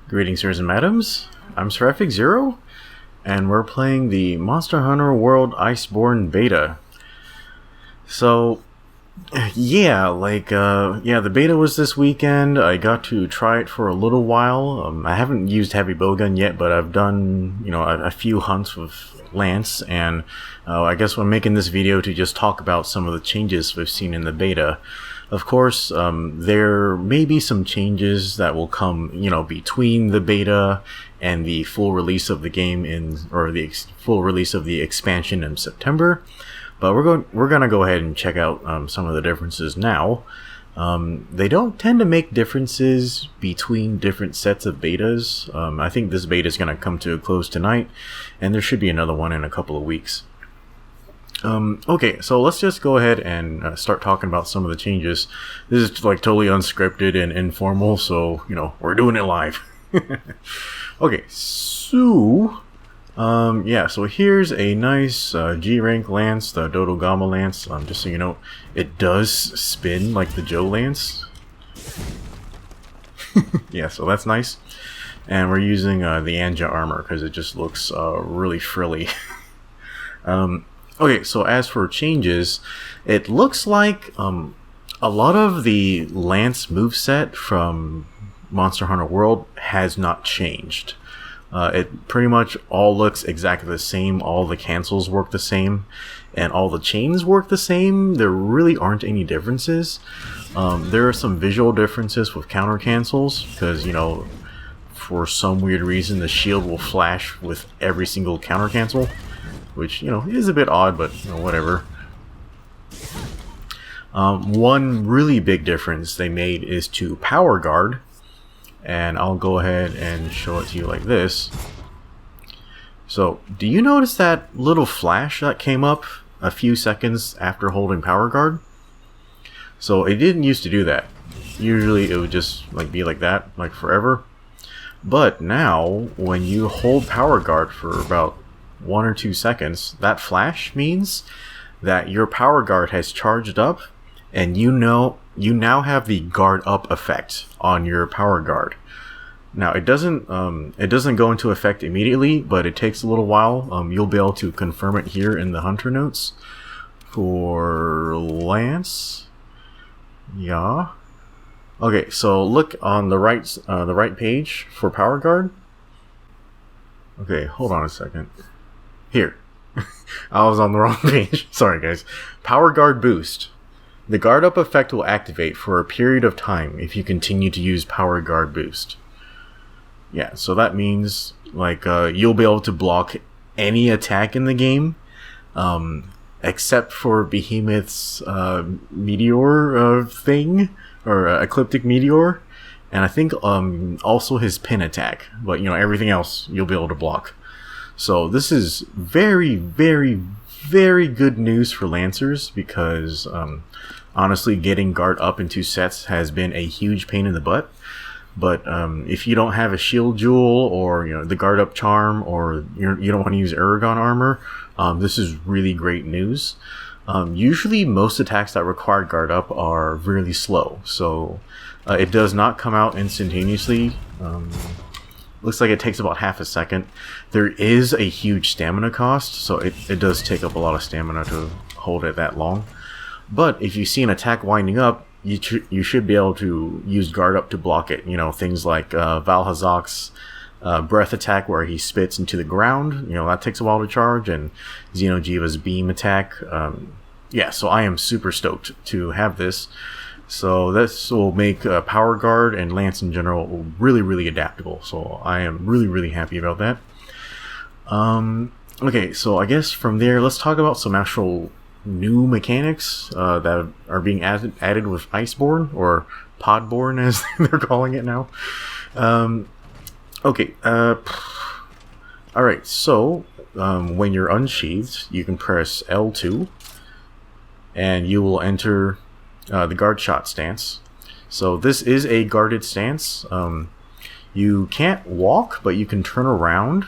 Greetings, sirs and madams. I'm Seraphic Zero, and we're playing the Monster Hunter World Iceborne Beta. So, the beta was this weekend. I got to try it for a little while. I haven't used heavy bowgun yet, but I've done, a few hunts with Lance, and I guess I'm making this video to just talk about some of the changes we've seen in the beta. Of course, there may be some changes that will come, between the beta and the full release of the game full release of the expansion in September. But we're gonna go ahead and check out some of the differences now. They don't tend to make differences between different sets of betas. I think this beta is gonna come to a close tonight, and there should be another one in a couple of weeks. Okay, so let's just go ahead and start talking about some of the changes. This is like totally unscripted and informal, so we're doing it live. Okay, so so here's a nice G rank lance, the Dodogama lance. Just so you know, it does spin like the Joe lance. Yeah, so that's nice. And we're using the Anja armor because it just looks really frilly. Okay, so as for changes, it looks like a lot of the Lance moveset from Monster Hunter World has not changed. It pretty much all looks exactly the same. All the cancels work the same, and all the chains work the same. There really aren't any differences. There are some visual differences with counter cancels, because, for some weird reason, the shield will flash with every single counter cancel, which, is a bit odd, but, whatever. One really big difference they made is to Power Guard, and I'll go ahead and show it to you like this. So, do you notice that little flash that came up a few seconds after holding Power Guard? So, it didn't used to do that. Usually, it would just, be like that, forever. But now, when you hold Power Guard for about 1 or 2 seconds, that flash means that your Power Guard has charged up, and you now have the guard up effect on your Power Guard. Now it doesn't go into effect immediately, but it takes a little while. You'll be able to confirm it here in the Hunter notes for Lance. Yeah. Okay, so look on the right page for Power Guard. Okay, hold on a second. Here. I was on the wrong page. Sorry, guys. Power Guard Boost. The guard up effect will activate for a period of time if you continue to use Power Guard Boost. Yeah, so that means you'll be able to block any attack in the game, except for Behemoth's meteor thing, or Ecliptic Meteor, and I think also his pin attack. But everything else you'll be able to block. So this is very, very, very good news for Lancers, because honestly, getting guard up into sets has been a huge pain in the butt. But if you don't have a shield jewel, or the guard up charm, or you don't want to use Aragon armor, this is really great news. Usually most attacks that require guard up are really slow, so it does not come out instantaneously. Looks like it takes about half a second. There is a huge stamina cost, so it does take up a lot of stamina to hold it that long. But if you see an attack winding up, you should be able to use guard up to block it. Things like Valhazak's breath attack, where he spits into the ground. That takes a while to charge, and Xeno'jiiva's beam attack. So I am super stoked to have this. So this will make Power Guard and Lance in general really, really adaptable. So I am really, really happy about that. Okay, so I guess from there, let's talk about some actual new mechanics that are being added with Iceborne, or Podborne as they're calling it now. Alright, so when you're unsheathed, you can press L2, and you will enter the guard shot stance. So this is a guarded stance. You can't walk, but you can turn around.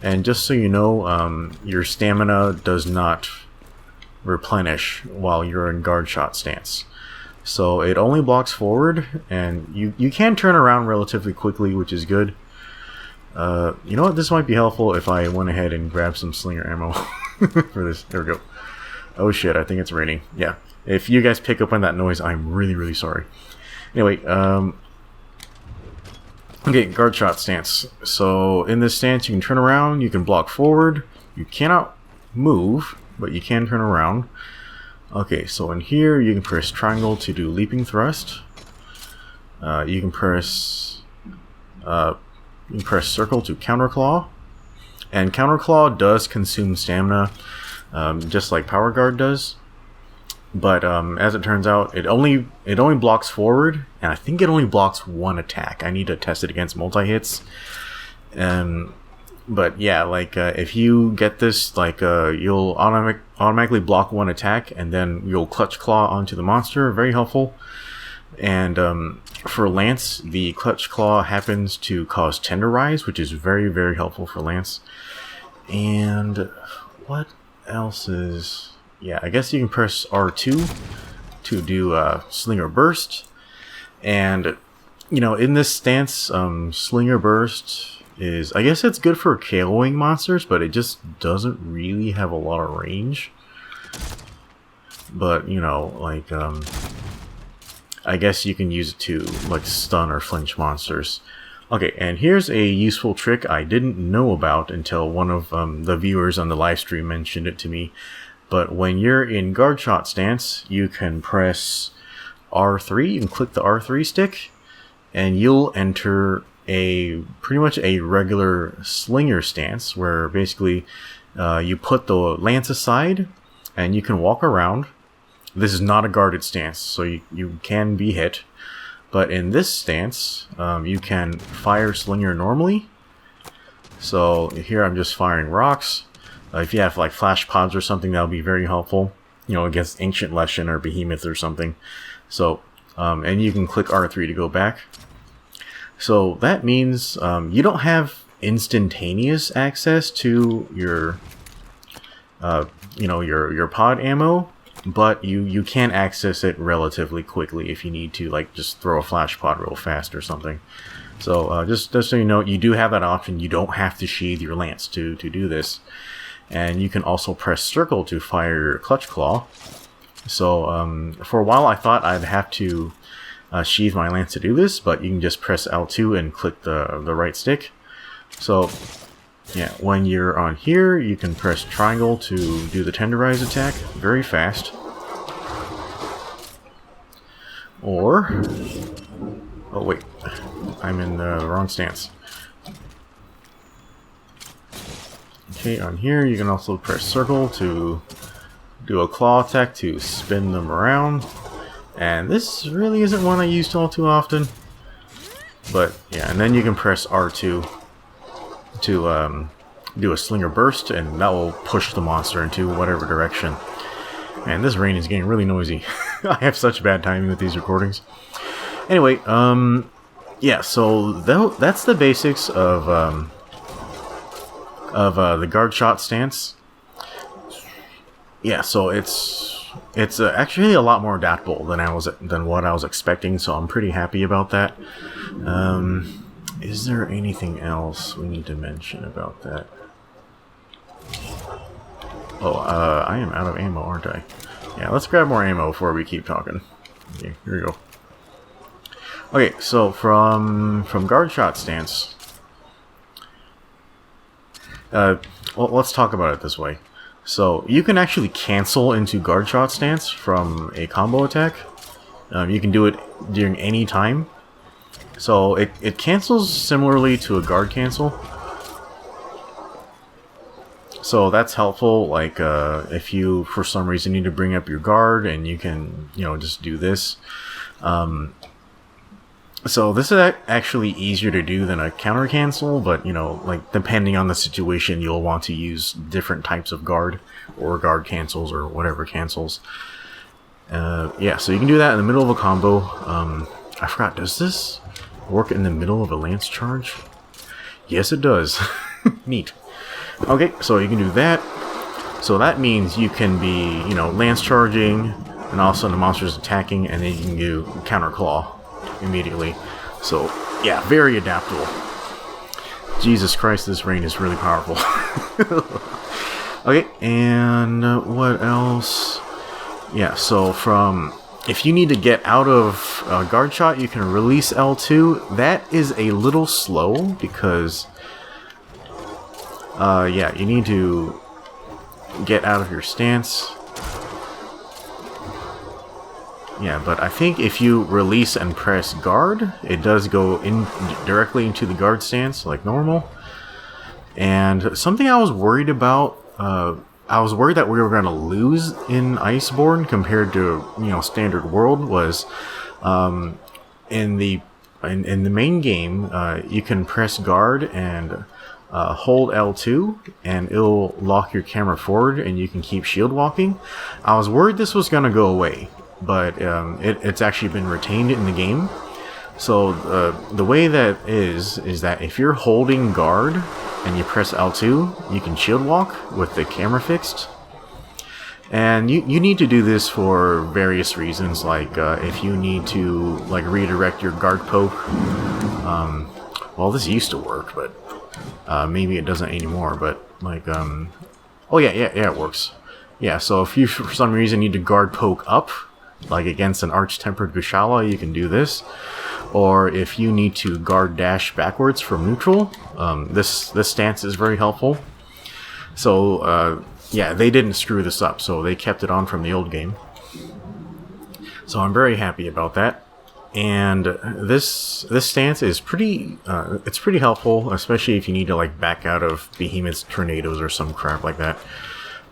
And just so you know, your stamina does not replenish while you're in guard shot stance. So it only blocks forward, and you can turn around relatively quickly, which is good. You know what? This might be helpful if I went ahead and grabbed some slinger ammo for this. There we go. Oh shit, I think it's raining. Yeah. If you guys pick up on that noise, I'm really, really sorry. Anyway, okay, guard shot stance. So in this stance, you can turn around, you can block forward. You cannot move, but you can turn around. Okay, so in here, you can press triangle to do leaping thrust. You can press circle to counter claw. And counter claw does consume stamina, just like power guard does. But as it turns out, it only blocks forward, and I think it only blocks one attack. I need to test it against multi-hits. But yeah, like if you get this, like you'll automatically block one attack, and then you'll clutch claw onto the monster. Very helpful. And for Lance, the clutch claw happens to cause tenderize, which is very, very helpful for Lance. And what else is... Yeah, I guess you can press R2 to do Slinger Burst. And, you know, in this stance, Slinger Burst is... I guess it's good for KOing monsters, but it just doesn't really have a lot of range. But, you know, like... I guess you can use it to, like, stun or flinch monsters. Okay, and here's a useful trick I didn't know about until one of the viewers on the live stream mentioned it to me. But when you're in guard shot stance, you can press R3 and click the R3 stick, and you'll enter pretty much a regular slinger stance, where basically you put the lance aside and you can walk around. This is not a guarded stance, so you can be hit. But in this stance, you can fire slinger normally. So here I'm just firing rocks. If you have like flash pods or something, that'll be very helpful, you know, against Ancient Leshen or Behemoth or something. So, and you can click R3 to go back. So that means you don't have instantaneous access to your, you know, your pod ammo, but you can access it relatively quickly if you need to, like just throw a flash pod real fast or something. So just so you know, you do have that option. You don't have to sheathe your lance to do this. And you can also press circle to fire your clutch claw. So for a while I thought I'd have to sheathe my lance to do this, but you can just press L2 and click the right stick. So yeah, when you're on here, you can press triangle to do the tenderize attack very fast. Or, oh wait, I'm in the wrong stance. Okay, on here you can also press circle to do a claw attack to spin them around. And this really isn't one I use all too often. But yeah, and then you can press R2 to do a slinger burst, and that will push the monster into whatever direction. And this rain is getting really noisy. I have such bad timing with these recordings. Anyway, yeah, so that's the basics of the guard shot stance. Yeah, so it's actually a lot more adaptable than what I was expecting, so I'm pretty happy about that. Is there anything else we need to mention about that? Oh, I am out of ammo, aren't I? Yeah, let's grab more ammo before we keep talking. Okay, here we go. Okay, so from guard shot stance, well, let's talk about it this way. So you can actually cancel into guard shot stance from a combo attack. You can do it during any time. So it cancels similarly to a guard cancel. So that's helpful, like if you for some reason need to bring up your guard, and you can, you know, just do this. So this is actually easier to do than a counter cancel, but you know, like depending on the situation, you'll want to use different types of guard or guard cancels or whatever cancels. Yeah, so you can do that in the middle of a combo. I forgot, does this work in the middle of a lance charge? Yes, it does. Neat. Okay, so you can do that. So that means you can be, you know, lance charging, and all of a sudden the monster's attacking, and then you can do counter claw immediately. So yeah, very adaptable. Jesus Christ, this rain is really powerful. Okay, and what else? Yeah, so if you need to get out of guard shot, you can release L2. That is a little slow because, yeah, you need to get out of your stance. Yeah, but I think if you release and press guard, it does go in directly into the guard stance like normal. And something I was worried about, I was worried that we were going to lose in Iceborne compared to, standard world, was in the main game, you can press guard and hold L2 and it'll lock your camera forward and you can keep shield walking. I was worried this was going to go away, but it's actually been retained in the game. So the way that is that if you're holding guard and you press L2, you can shield walk with the camera fixed. And you need to do this for various reasons, like if you need to redirect your guard poke. Well, this used to work, but maybe it doesn't anymore. But oh yeah, it works. Yeah, so if you for some reason need to guard poke up, like against an arch-tempered Gushala, you can do this. Or if you need to guard dash backwards from neutral, this stance is very helpful. So yeah, they didn't screw this up, so they kept it on from the old game. So I'm very happy about that. And this stance is pretty helpful, especially if you need to back out of behemoths, tornadoes, or some crap like that.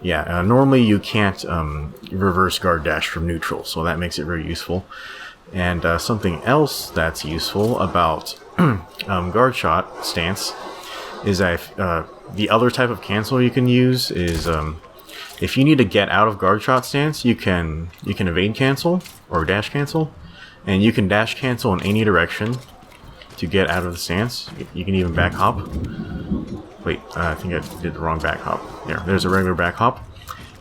Yeah, normally you can't reverse guard dash from neutral, so that makes it very useful. And something else that's useful about guard shot stance is that the other type of cancel you can use is if you need to get out of guard shot stance, you can evade cancel or dash cancel, and you can dash cancel in any direction to get out of the stance. You can even back hop. Wait, I think I did the wrong back hop. There's a regular back hop.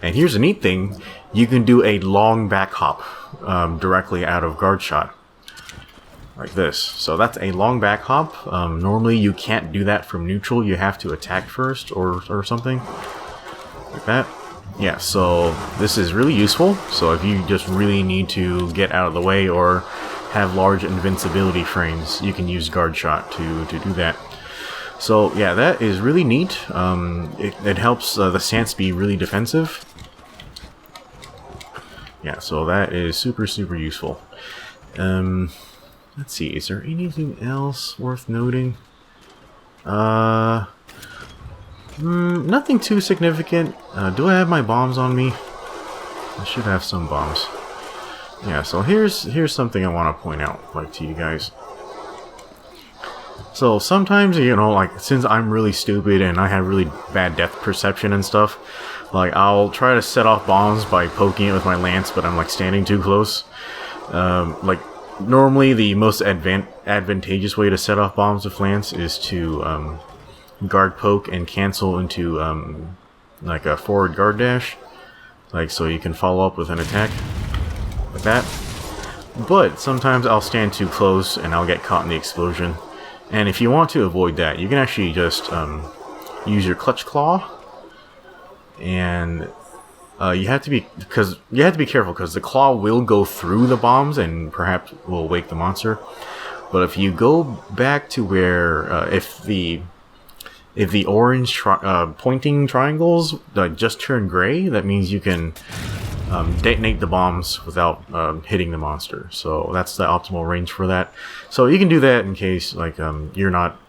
And here's a neat thing: you can do a long back hop directly out of guard shot, like this. So that's a long back hop. Normally you can't do that from neutral. You have to attack first or something like that. Yeah, so this is really useful. So if you just really need to get out of the way or have large invincibility frames, you can use guard shot to do that. So yeah, that is really neat. It helps the stance be really defensive. Yeah, so that is super useful. Let's see, is there anything else worth noting? Nothing too significant. Do I have my bombs on me? I should have some bombs. Yeah, so here's something I want to point out to you guys. So sometimes, since I'm really stupid and I have really bad depth perception and stuff, I'll try to set off bombs by poking it with my lance, but I'm standing too close. Normally the most advantageous way to set off bombs with lance is to guard poke and cancel into a forward guard dash, so you can follow up with an attack like that. But sometimes I'll stand too close and I'll get caught in the explosion. And if you want to avoid that, you can actually just use your clutch claw, and you have to be careful because the claw will go through the bombs and perhaps will wake the monster. But if you go back to where if the orange pointing triangles just turn gray, that means you can detonate the bombs without hitting the monster. So that's the optimal range for that. So you can do that in case you're not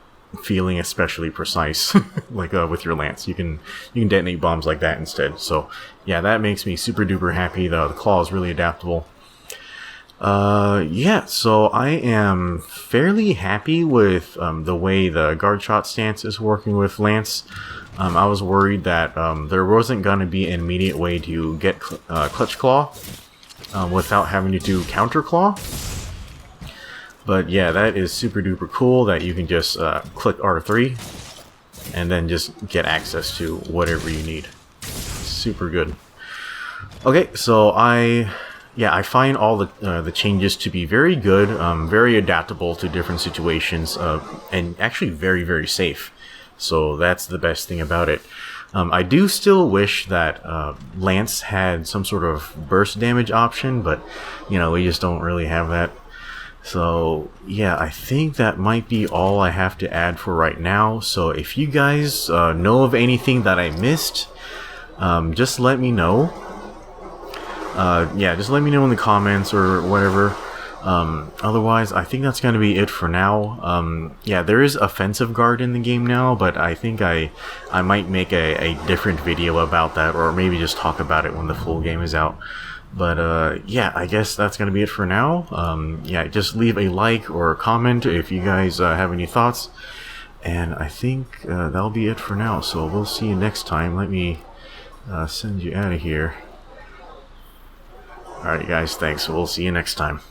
feeling especially precise with your lance. You can detonate bombs like that instead. So yeah, that makes me super duper happy. The claw is really adaptable. Yeah, so I am fairly happy with the way the guard shot stance is working with lance. I was worried that there wasn't going to be an immediate way to get clutch claw without having to do counter claw. But yeah, that is super duper cool that you can just click R3 and then just get access to whatever you need. Super good. Okay, so I yeah, I find all the changes to be very good, very adaptable to different situations, and actually very, very safe. So that's the best thing about it. I do still wish that Lance had some sort of burst damage option, but we just don't really have that. So yeah, I think that might be all I have to add for right now. So if you guys know of anything that I missed, just let me know. Yeah, just let me know in the comments or whatever. Otherwise, I think that's going to be it for now. Yeah, there is offensive guard in the game now, but I think I might make a different video about that, or maybe just talk about it when the full game is out. But yeah, I guess that's going to be it for now. Yeah, just leave a like or a comment if you guys have any thoughts. And I think that'll be it for now, so we'll see you next time. Let me send you out of here. Alright guys, thanks. We'll see you next time.